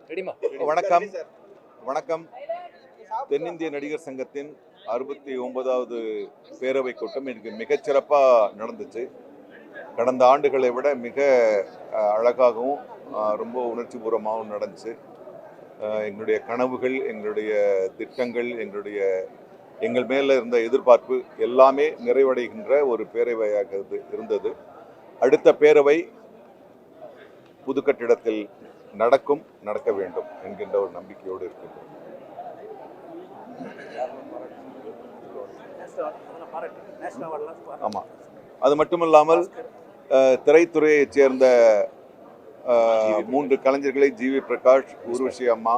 வணக்கம் வணக்கம். தென்னிந்திய நடிகர் சங்கத்தின் 69வது பேரவை கூட்டம் எனக்கு மிகச்சிறப்பாக நடந்துச்சு. கடந்த ஆண்டுகளை விட மிக அழகாகவும் ரொம்ப உணர்ச்சி பூர்வமாகவும் நடந்துச்சு. எங்களுடைய கனவுகள், எங்களுடைய திட்டங்கள், எங்கள் மேலே இருந்த எதிர்பார்ப்பு எல்லாமே நிறைவடைகின்ற ஒரு பேரவையாக இருந்தது. அடுத்த பேரவை புது கட்டிடத்தில் நடக்க வேண்டும் என்கின்ற ஒரு நம்பிக்கையோடு இருக்கின்றோம். ஆமாம், அது மட்டுமல்லாமல் திரைத்துறையைச் சேர்ந்த 3 கலைஞர்களை ஜிவி பிரகாஷ், ஊர்வஷி அம்மா,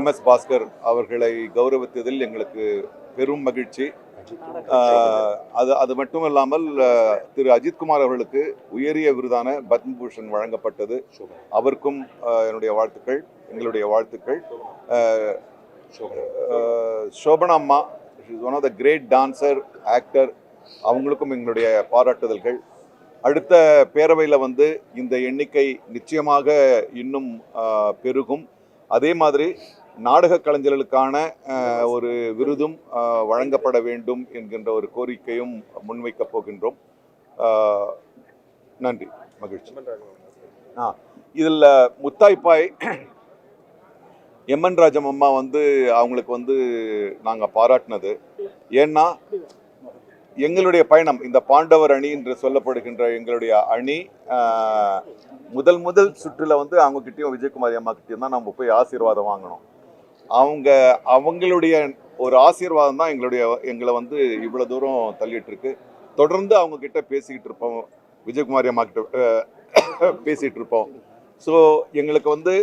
MS பாஸ்கர் அவர்களை கௌரவித்ததில் எங்களுக்கு பெரும் மகிழ்ச்சி. அது மட்டுமல்லாமல் திரு அஜித்குமார் அவர்களுக்கு உயரிய விருதான பத்மபூஷன் வழங்கப்பட்டது. அவருக்கும் என்னுடைய வாழ்த்துக்கள், எங்களுடைய வாழ்த்துக்கள். சோபனா அம்மா, one of the great dancer, actor, அவங்களுக்கும் எங்களுடைய பாராட்டுதல்கள். அடுத்த பேரவையில் இந்த எண்ணிக்கை நிச்சயமாக இன்னும் பெருகும். அதே மாதிரி நாடக கலைஞர்களுக்கான ஒரு விருதும் வழங்கப்பட வேண்டும் என்கின்ற ஒரு கோரிக்கையும் முன்வைக்கப் போகின்றோம். நன்றி, மகிழ்ச்சி. இதில் முத்தாய்ப்பாய் எம்என் ராஜம் அம்மா அவங்களுக்கு நாங்கள் பாராட்டினது ஏன்னா, எங்களுடைய பயணம் இந்த பாண்டவர் அணி என்று சொல்லப்படுகின்ற எங்களுடைய அணி முதல் சுற்றில் அவங்ககிட்டயும் விஜயகுமாரி அம்மா கிட்டேயும் தான் நம்ம போய் ஆசீர்வாதம் வாங்கணும். அவங்களுடைய ஒரு ஆசீர்வாதம் தான் எங்களை இவ்வளோ தூரம் தள்ளிட்டு இருக்கு. தொடர்ந்து அவங்க கிட்ட பேசிக்கிட்டு இருப்போம், விஜயகுமாரி அம்மா கிட்ட பேசிகிட்டு இருப்போம். ஸோ எங்களுக்கு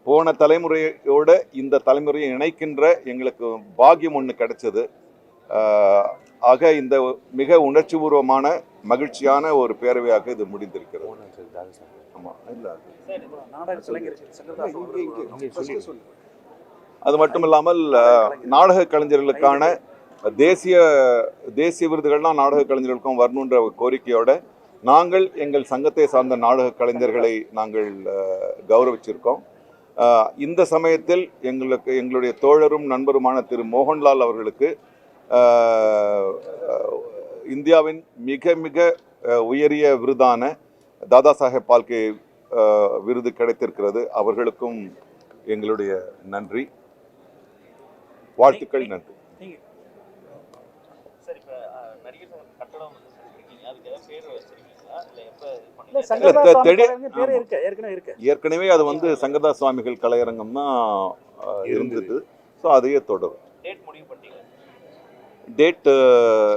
போன தலைமுறையோட இந்த தலைமுறையை இணைக்கின்ற எங்களுக்கு பாக்கியம் ஒன்று கிடைச்சது. ஆக இந்த மிக உணர்ச்சிபூர்வமான மகிழ்ச்சியான ஒரு பேரவையாக இது முடிந்திருக்கிறது. ஆமாம், இல்லை அது மட்டும் இல்லாமல் நாடக கலைஞர்களுக்கான தேசிய விருதுகள்லாம் நாடக கலைஞர்களுக்கும் வரணுன்ற கோரிக்கையோட நாங்கள் எங்கள் சங்கத்தை சார்ந்த நாடக கலைஞர்களை நாங்கள் கௌரவிச்சிருக்கோம். இந்த சமயத்தில் எங்களுடைய தோழரும் நண்பருமான திரு மோகன்லால் அவர்களுக்கு இந்தியாவின் மிக மிக உயரிய விருதான தாதா சாஹேப் பால்கே விருது கிடைத்திருக்கிறது. அவர்களுக்கும் எங்களுடைய நன்றி, வாழ்த்துக்கள், நன்றி. ஏற்கனவே அது சங்கரதாஸ் சுவாமிகள் கலையரங்கம் தான் இருந்தது. ஸோ அதையே தொடரும். டேட்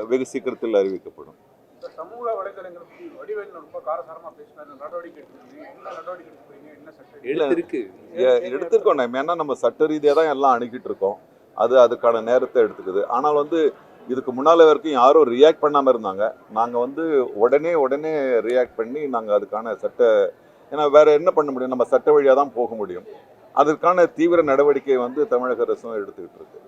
வெகு சீக்கிரத்தில் அறிவிக்கப்படும். எடுத்துருக்கோம். ஏன்னா நம்ம சட்ட ரீதியாக தான் எல்லாம் அணுகிட்டு இருக்கோம். அதுக்கான நேரத்தை எடுத்துக்குது. ஆனால் இதுக்கு முன்னால் வரைக்கும் யாரும் ரியாக்ட் பண்ணாமல் இருந்தாங்க. நாங்கள் உடனே ரியாக்ட் பண்ணி நாங்கள் அதுக்கான ஏன்னா வேற என்ன பண்ண முடியும், நம்ம சட்ட வழியாக தான் போக முடியும். அதற்கான தீவிர நடவடிக்கை தமிழக அரசும் எடுத்துக்கிட்டு இருக்கு.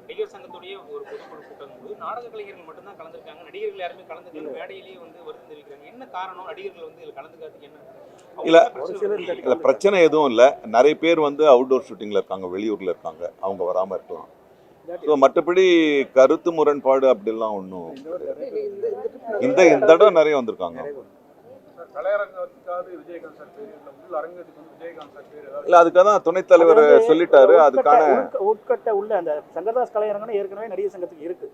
நடிகர் சங்கத்துடைய ஒரு பொதுக்குழு கூட்டம் நாடக கலைஞர்கள் மட்டும்தான் கலந்துருக்காங்க, நடிகர்கள் யாருமே கலந்துக்கல. மேடையிலேயே வருத்தம் தெரிவிக்கிறாங்க. என்ன காரணம் நடிகர்கள் இதில் கலந்துக்கிறதுக்கு? என்ன இல்லை, பிரச்சனை எதுவும் இல்லை. நிறைய பேர் அவுட்டோர் ஷூட்டிங்கில் இருக்காங்க, வெளியூரில் இருக்காங்க, அவங்க வராமல் இருக்கலாம். ஸோ மற்றபடி கருத்து முரண்பாடு அப்படிலாம் ஒன்றும் இந்த தடவை நிறைய வந்திருக்காங்க. இல்ல, அதுக்காக தான் துணைத் தலைவர் சொல்லிட்டாரு. அதுக்கான உட்கட்ட உள்ள அந்த சங்கரதாஸ் கலையரங்கன்னு ஏற்கனவே நடிகர் சங்கத்துக்கு இருக்கு.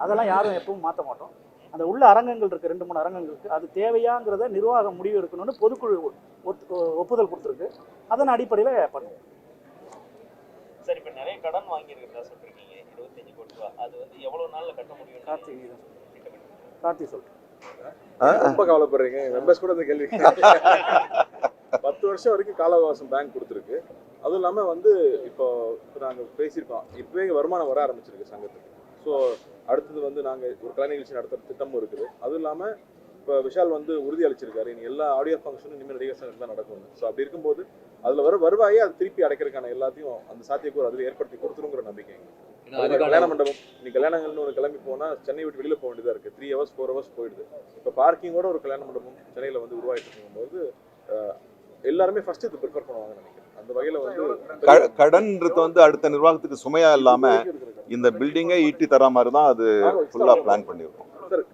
அதெல்லாம் யாரும் எப்பவும் மாற்ற மாட்டோம். அந்த உள்ள அரங்கங்கள் இருக்கு, 2-3 அரங்கங்களுக்கு. அது தேவையாங்கிறத நிர்வாகம் முடிவு எடுக்கணும்னு பொதுக்குழு ஒப்புதல் கொடுத்துருக்கு. அதன் அடிப்படையில் பண்ணுவோம். சரி, இப்போ நிறைய கடன் வாங்கியிருக்கிறதா சொல்றீங்க, 25 கோடி ரூபா. அது எவ்வளவு நாள்ல கட்ட முடியும்? கார்த்தி சொல்றேன். ரொம்ப கவலைப்படுறீங்க. மெம்பர்ஸ் கூட இந்த கேள்வி 10 வருஷம் வரைக்கும் கால அவகாசம் பேங்க் கொடுத்துருக்கு. அதுவும் இல்லாமல் இப்போ நாங்கள் பேசியிருக்கோம், இப்போவே வருமானம் வர ஆரம்பிச்சிருக்கு சங்கத்துக்கு. ஸோ அடுத்தது நாங்கள் ஒரு கலை நிகழ்ச்சி நடத்துகிற திட்டமும் இருக்குது. அதுவும் இல்லாமல் இப்போ விஷால் உறுதி அளிச்சிருக்காரு, இனி எல்லா ஆடியோ ஃபங்க்ஷனும் இனிமேல் நடிகர் சங்கம் தான் நடக்கும். ஸோ அப்படி இருக்கும்போது அதில் வருவாயே அது திருப்பி அடைக்கிறதுக்கான எல்லாத்தையும் அந்த சாத்தியக்கூறு அதில் ஏற்படுத்தி கொடுத்துருங்கிற நம்பிக்கை. கல்யாண மண்டபம் இன்னைக்கு கல்யாணங்கள்னு ஒரு கிளம்பி போனால் சென்னை விட்டு வெளியில் போக வேண்டியதாக இருக்குது. 3 hours 4 hours போயிடுது. இப்போ பார்க்கிங்கோட ஒரு கல்யாண மண்டபம் சென்னையில் உருவாகிட்டு இருக்கும்போது எல்லாருமே ஃபர்ஸ்ட் இது ப்ரிஃபர் பண்ணுவாங்கன்னு நினைக்கிறேன். அந்த வகையில வந்து கடன்ன்றது வந்து அடுத்த நிர்வாகத்துக்கு சுமையா இல்லாம இந்த பில்டிங்கை ஈட்டி தர மாதிரி தான் அது ஃபுல்லா பிளான் பண்ணியிருக்கோம். சார்,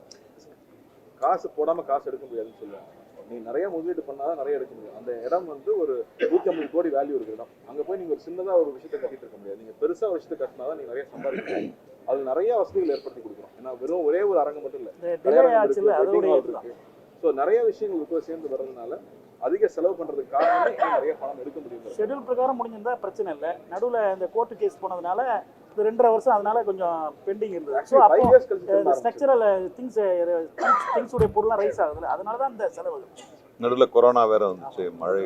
காசு போடாம காசு எடுக்க முடியாதுன்னு சொல்லுவாங்க. நீ நிறைய முதலீடு பண்ணாதான் நிறைய எடுக்க முடியும். அந்த இடம் வந்து ஒரு 150 கோடி வேல்யூ இருக்கிற இடம். அங்க போய் நீங்க ஒரு சின்னதா ஒரு விஷயத்தை கட்டிட்டு இருக்க முடியாது. நீங்க பெருசா ஒரு விஷயத்தை கட்டினாதான் நீங்க நிறைய சம்பாதிக்க முடியும். அது நிறைய வசதிகள் ஏற்படுத்தி கொடுக்குறோம். ஏன்னா வெறும் ஒரே ஒரு அரங்கம் மட்டும் இல்ல, ஸோ நிறைய விஷயங்கள் இப்போ சேர்ந்து வர்றதுனால அதிக செலவு பண்றதுக்கு காரணமே நிறைய பணம் எடுக்க முடியும். ஷெட்யூல் பிரகாரம் முடிஞ்சிருந்தா பிரச்சனை இல்லை. நடுவில் இந்த கோர்ட்டு கேஸ் போனதுனால இது 2.5 வருஷம் அதனால கொஞ்சம் பெண்டிங் இருந்தது. ஸோ அப்போ ஸ்ட்ரக்சரல் திங்ஸ் உடைய பொருள்லாம் ரைஸ் ஆகுதுல்ல, அதனால தான் இந்த செலவு. நடுவில் கொரோனா வேற வந்துச்சு, மழை.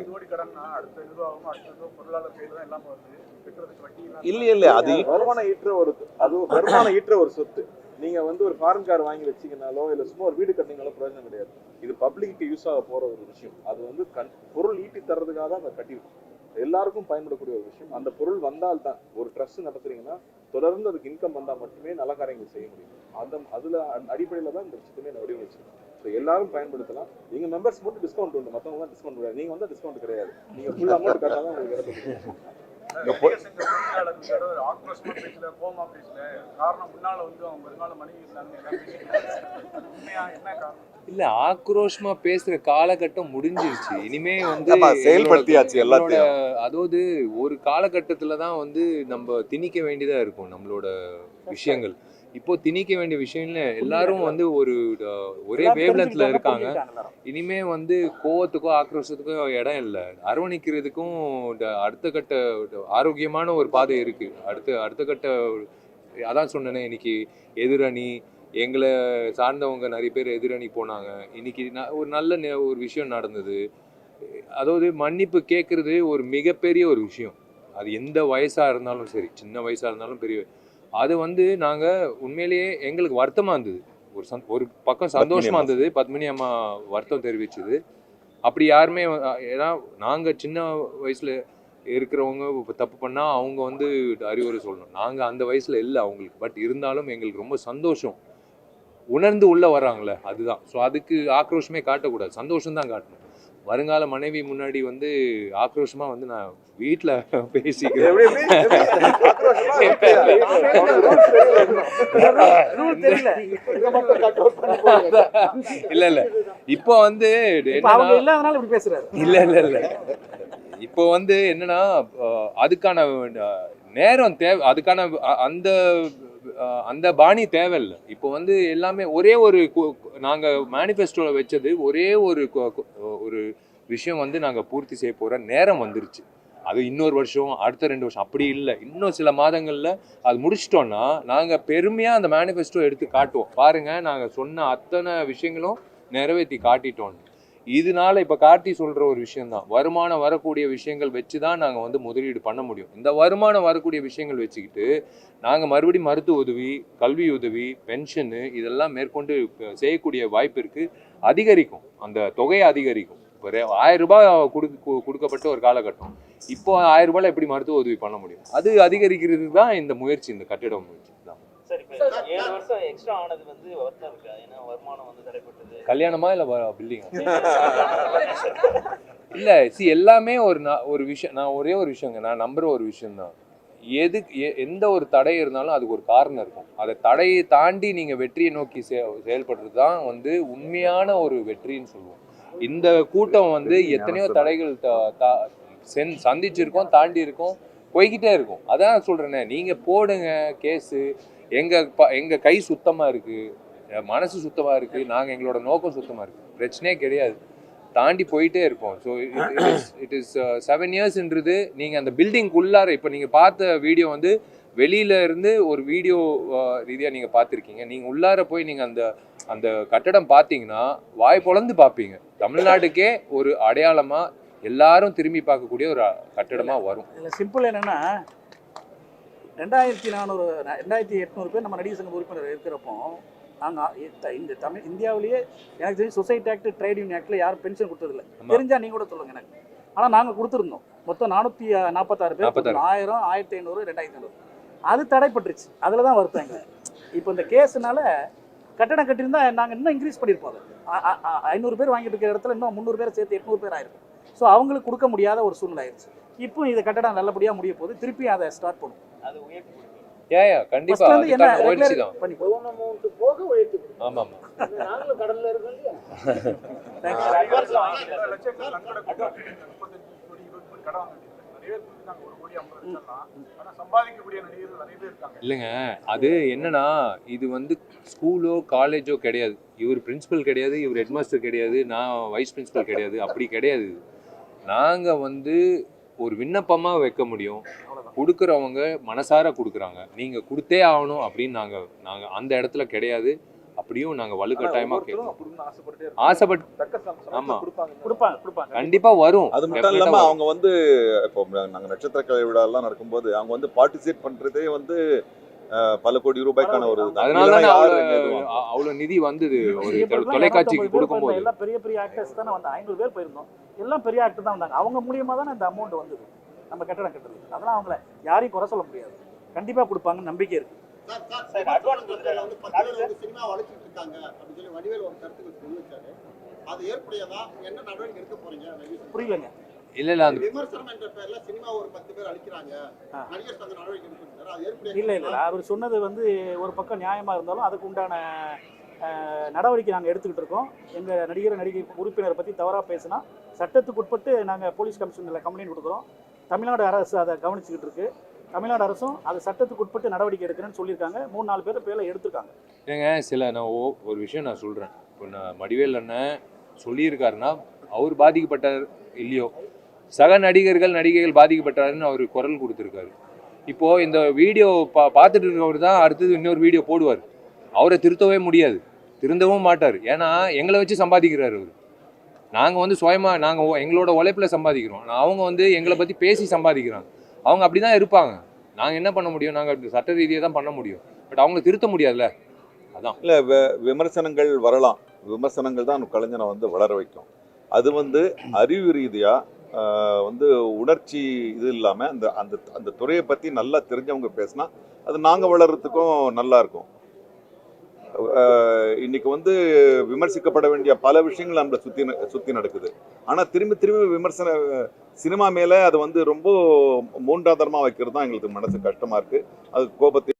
இல்ல அது வருமானம் ஈற்ற ஒரு சொத்து. நீங்க வந்து ஒரு ஃபாரின் கார் வாங்கி வச்சீங்கனாலோ இல்ல சும்மா ஒரு வீடு கட்டினாலோ பிரயோஜனம் கிடையாது. இது பப்ளிக்கு யூஸ் ஆக போற ஒரு விஷயம். அது வந்து பொருள் ஈட்டி தர்றதுக்காக தான் அதை கட்டியிருக்கோம். எல்லாருக்கும் பயன்படக்கூடிய ஒரு விஷயம். அந்த பொருள் வந்தால்தான், ஒரு ட்ரஸ்ட் நடத்துறீங்கன்னா தொடர்ந்து அதுக்கு இன்கம் வந்தால் மட்டுமே நல்ல காரியங்கள் செய்ய முடியும். அதுல அடிப்படையில தான் இந்த விஷயத்தையுமே வடிவமைச்சிருக்கோம். ஸோ எல்லாரும் பயன்படுத்தலாம். எங்க மெம்பர்ஸ் மட்டும் டிஸ்கவுண்ட் உண்டு, மற்றவங்க தான் டிஸ்கவுண்ட் கிடையாது. நீங்க வந்து டிஸ்கவுண்ட் கிடையாது. நீங்க ஃபுல் அமௌண்ட் கட்டாதான் உங்களுக்கு கிடைக்கும். இல்ல, ஆக்ரோஷமா பேசுற காலகட்டம் முடிஞ்சிருச்சு. இனிமே வந்து செயல்படுத்தியாச்சு எல்லாத்தையும். அதாவது ஒரு காலகட்டத்துல தான் வந்து நம்ம திணிக்க வேண்டியதா இருக்கும் நம்மளோட விஷயங்கள். இப்போ திணிக்க வேண்டிய விஷயம்ல எல்லாரும் வந்து ஒரே வேவ்லென்த்ல இருக்காங்க. இனிமே வந்து கோவத்துக்கோ ஆக்ரோஷத்துக்கோ இடம் இல்லை. அரவணைக்கிறதுக்கும் அடுத்த கட்ட ஆரோக்கியமான ஒரு பாதை இருக்கு. அடுத்த கட்ட அதான் சொன்னேனே, இன்னைக்கு எதிரணி எங்களை சார்ந்தவங்க நிறைய பேர் எதிரணி போனாங்க. இன்னைக்கு ஒரு நல்ல ஒரு விஷயம் நடந்தது. அதாவது மன்னிப்பு கேட்கறது ஒரு மிகப்பெரிய ஒரு விஷயம். அது எந்த வயசா இருந்தாலும் சரி, சின்ன வயசா இருந்தாலும் பெரிய, அது வந்து நாங்கள் உண்மையிலேயே எங்களுக்கு வருத்தமாக இருந்தது. ஒரு பக்கம் சந்தோஷமாக இருந்தது. பத்மினி அம்மா வருத்தம் தெரிவிச்சது. அப்படி யாருமே, ஏன்னா நாங்கள் சின்ன வயசில் இருக்கிறவங்க தப்பு பண்ணால் அவங்க வந்து அறிவுரை சொல்லணும். நாங்கள் அந்த வயசில் இல்லை அவங்களுக்கு. பட் இருந்தாலும் எங்களுக்கு ரொம்ப சந்தோஷம். உணர்ந்து உள்ளே வர்றாங்களே, அதுதான். ஸோ அதுக்கு ஆக்ரோஷமே காட்டக்கூடாது, சந்தோஷம்தான் காட்டணும். வருங்கால மனைவி முன்னாடி வந்து ஆக்ரோஷமா வந்து நான் வீட்டுல பேசிக்கிறேன். இல்ல இப்போ வந்து இல்ல இப்போ வந்து என்னன்னா, அதுக்கான நேரம் தேவை, அதுக்கான அந்த பாணி தேவையில்லை. இப்போ வந்து எல்லாமே ஒரே ஒரு, நாங்கள் மேனிஃபெஸ்டோவில் வச்சது ஒரே ஒரு விஷயம் வந்து நாங்கள் பூர்த்தி செய்ய போகிற நேரம் வந்துருச்சு. அது இன்னொரு வருஷம், அடுத்த 2 வருஷம் அப்படி இல்லை. இன்னும் சில மாதங்களில் அது முடிச்சிட்டோன்னா நாங்கள் பெருமையாக அந்த மேனிஃபெஸ்டோ எடுத்து காட்டுவோம். பாருங்கள், நாங்கள் சொன்ன அத்தனை விஷயங்களும் நிறைவேற்றி காட்டிட்டோன்னு. இதனால இப்போ கார்த்தி சொல்கிற ஒரு விஷயந்தான், வருமானம் வரக்கூடிய விஷயங்கள் வச்சு தான் நாங்கள் வந்து முதலீடு பண்ண முடியும். இந்த வருமானம் வரக்கூடிய விஷயங்கள் வச்சுக்கிட்டு நாங்கள் மறுபடியும் மருத்துவ உதவி, கல்வி உதவி, பென்ஷனு இதெல்லாம் மேற்கொண்டு செய்யக்கூடிய வாய்ப்பு இருக்குது. அதிகரிக்கும், அந்த தொகையை அதிகரிக்கும். இப்போ 1000 ரூபாய் கொடுக்கப்பட்ட ஒரு காலகட்டம், இப்போ 1000 ரூபாயில் எப்படி மருத்துவ உதவி பண்ண முடியும்? அது அதிகரிக்கிறது தான் இந்த முயற்சி, இந்த கட்டிட முயற்சி தான். கல்யாணமா இல்ல பில்டிங்கா? இல்ல, எல்லாமே ஒரு விஷயம். நான் ஒரே ஒரு விஷயங்க, நான் நம்புற ஒரு விஷயம் தான். எந்த ஒரு தடை இருந்தாலும் அதுக்கு ஒரு காரணம் இருக்கும். அதை தடையை தாண்டி நீங்க வெற்றியை நோக்கி செயல்படுறது தான் வந்து உண்மையான ஒரு வெற்றின்னு சொல்லுவோம். இந்த கூட்டம் வந்து எத்தனையோ தடைகள் சந்திச்சிருக்கோம், தாண்டி இருக்கோம், போய்கிட்டே இருக்கும். அதான் சொல்றேனே, நீங்க போடுங்க கேஸு. எங்க கை சுத்தமா இருக்கு, மனசு சுத்தமா இருக்கு, நாங்க எங்களோட நோக்கம் சுத்தமா இருக்கு, பிரச்சனையே கிடையாது, தாண்டி போயிட்டே இருக்கோம். So it is 7 இயர்ஸ்ன்றது. நீங்கள் அந்த பில்டிங்குள்ளார இப்போ நீங்கள் பார்த்த வீடியோ வந்து வெளியில இருந்து ஒரு வீடியோ ரீதியாக நீங்கள் பார்த்துருக்கீங்க. நீங்கள் உள்ளார போய் நீங்கள் அந்த கட்டடம் பார்த்தீங்கன்னா வாய் பொளந்து பார்ப்பீங்க. தமிழ்நாட்டுக்கே ஒரு அடையாளமாக எல்லாரும் திரும்பி பார்க்கக்கூடிய ஒரு கட்டடமாக வரும். இதில் சிம்பிள் என்னென்னா, 2400 2800 பேர் நம்ம நடிகர் சங்க உறுப்பினர் இருக்கிறப்போ, நாங்கள் இந்தியாவிலேயே எனக்கு தெரிஞ்சு சொசைட்டி ஆக்ட், ட்ரேட் யூனியன் ஆக்டில் யாரும் பென்ஷன் கொடுத்ததில்லை. தெரிஞ்சால் நீங்கள் கூட சொல்லுங்கள் எனக்கு. ஆனால் நாங்கள் கொடுத்துருந்தோம். மொத்தம் 446 பேர், 1000, 1500, 2500. அது தடைப்பட்டுருச்சு. அதில் தான் வருத்தம் எங்களுக்கு. இப்போ இந்த கேஸுனால கட்டணம் கட்டியிருந்தால் நாங்கள் இன்னும் இன்க்ரீஸ் பண்ணியிருப்போம். அது 500 பேர் வாங்கிட்டு இருக்கிற இடத்துல இன்னும் 300 பேரை சேர்த்து 800 பேர் ஆயிருக்கும். ஸோ அவங்களுக்கு கொடுக்க முடியாத ஒரு சூழ்நிலை ஆயிடுச்சு. இப்போ இந்த கட்டடம் நல்லபடியாக முடிய போது திருப்பி அதை ஸ்டார்ட் பண்ணும். அது உயர்த்தி கொடுங்க. கண்டிப்பா First வந்து என்ன அதுக்கான முயற்சி regular தான். பண்ணி லோன் அமௌண்ட் போக உயர்த்தி கொடுங்க. ஆமா ஆமா நாங்களும் கடல்ல இருக்கோம் இல்லையா? தேங்க்ஸ். அட்வான்ஸ்ல வாங்கிக்கலாம். இல்லைங்க, அது என்னன்னா இது வந்து ஸ்கூலோ காலேஜோ கிடையாது. இவர் பிரின்சிபல் கிடையாது, இவர் ஹெட்மாஸ்டர் கிடையாது, நான் வைஸ் பிரின்சிபல் கிடையாது, அப்படி கிடையாது. நாங்கள் வந்து ஒரு விண்ணப்பமாக வைக்க முடியும். கொடுக்குறவங்க மனசார கொடுக்குறாங்க, நீங்கள் கொடுத்தே ஆகணும் அப்படின்னு நாங்கள் அந்த இடத்துல கிடையாது. அப்படியும் நாங்கள் வலுக்கட்டாயமாக கேட்குறோம். ஆசைப்பட்டு ஆமா. கொடுப்பாங்க. கண்டிப்பாக வரும். அது மட்டும் இல்லாம அவங்க வந்து இப்போ நாங்க நட்சத்திர கலை விழாலாம் நடக்கும்போது அவங்க வந்து பார்ட்டிசிபேட் பண்றதே வந்து பல கோடி ரூபாய்க்கான ஒரு இதுதான். அதனால இல்லைன்னா தான் யாரு எதுவும் அவ்வளோ நிதி வந்தது ஒரு இப்போலாம் தொலைக்காட்சிக்கு 250 பேர் கொடுக்கும்போது. எல்லாம் பெரிய பெரிய ஆக்டர்ஸ் தானே வந்தாங்க. 500 பேர் போயிருந்தோம். எல்லாம் பெரிய ஆக்டர் தான் வந்தாங்க. அவங்க மூலியமா தானே இந்த அமௌண்ட் வந்தது நம்ம கட்டடம் கட்டுறது. அதெல்லாம் அவங்கள யாரையும் குறை சொல்ல முடியாது. கண்டிப்பா கொடுப்பாங்கன்னு நம்பிக்கை இருக்கு. சார் அட்வான்ஸ் கொடுக்குறதுல வந்து 10 பேர் வந்து சினிமா வளைச்சிட்டு இருக்காங்க அப்படின்னு சொல்லி வடிவேல் ஒரு கருத்துக்கள் தெரிவிச்சாரு. அது ஏற்புடையதா? என்ன நடவடிக்கை எடுக்க போறீங்க? புரியலங்க. இல்ல அந்த விமர்சனம் என்ற பேர்ல சினிமா ஒரு 10 பேர் அழிக்கிறாங்க, நடிகர் சங்க நடவடிக்கை எடுக்கிறாரு. அது ஏற்புடையா? இல்ல அவர் சொன்னது வந்து ஒரு பக்கம் நியாயமா இருந்தாலும் அதுக்கு உண்டான நடவடிக்கை நாங்கள் எடுத்துக்கிட்டு இருக்கோம். எங்கள் நடிகை உறுப்பினரை பற்றி தவறாக பேசினா சட்டத்துக்கு உட்பட்டு நாங்கள் போலீஸ் கமிஷனில் கம்ப்ளைண்ட் கொடுக்குறோம். தமிழ்நாடு அரசு அதை கவனிச்சுக்கிட்டு இருக்கு. தமிழ்நாடு அரசும் அது சட்டத்துக்கு உட்பட்டு நடவடிக்கை எடுக்கிறேன்னு சொல்லியிருக்காங்க. 3-4 பேர் பேரில் எடுத்திருக்காங்க. ஏங்க நான் ஒரு விஷயம் நான் சொல்கிறேன். இப்போ நான் வடிவேல் அண்ணன் சொல்லியிருக்காருன்னா அவர் பாதிக்கப்பட்டார் இல்லையோ, சக நடிகைகள் பாதிக்கப்பட்டாருன்னு அவர் குரல் கொடுத்துருக்காரு. இப்போது இந்த வீடியோ பார்த்துட்டு இருக்கவர் தான் அடுத்தது இன்னொரு வீடியோ போடுவார். அவரை திருத்தவே முடியாது, திருந்தவும் மாட்டார். ஏன்னா எங்களை வச்சு சம்பாதிக்கிறார் அவர். நாங்கள் வந்து சுயமாக நாங்கள் எங்களோட உழைப்பில் சம்பாதிக்கிறோம். அவங்க வந்து எங்களை பற்றி பேசி சம்பாதிக்கிறாங்க. அவங்க அப்படி தான் இருப்பாங்க. நாங்கள் என்ன பண்ண முடியும்? நாங்கள் சட்ட ரீதியாக தான் பண்ண முடியும். பட் அவங்கள திருத்த முடியாதுல்ல. அதான் இல்லை, விமர்சனங்கள் வரலாம். விமர்சனங்கள் தான் கலைஞனை வந்து வளர வைக்கும். அது வந்து அறிவு ரீதியாக வந்து உணர்ச்சி இது இல்லாமல் அந்த அந்த அந்த துறையை பற்றி நல்லா தெரிஞ்சவங்க பேசினா அது நாங்கள் வளர்கிறதுக்கும் நல்லா இருக்கும். இன்னைக்கு வந்து விமர்சிக்கப்பட வேண்டிய பல விஷயங்கள் நம்மளை சுற்றி நடக்குது. ஆனால் திரும்பி விமர்சன சினிமா மேலே அது வந்து ரொம்ப மூன்றாதாரமாக வைக்கிறது தான் எங்களுக்கு மனசு கஷ்டமாக இருக்குது. அது கோபத்தை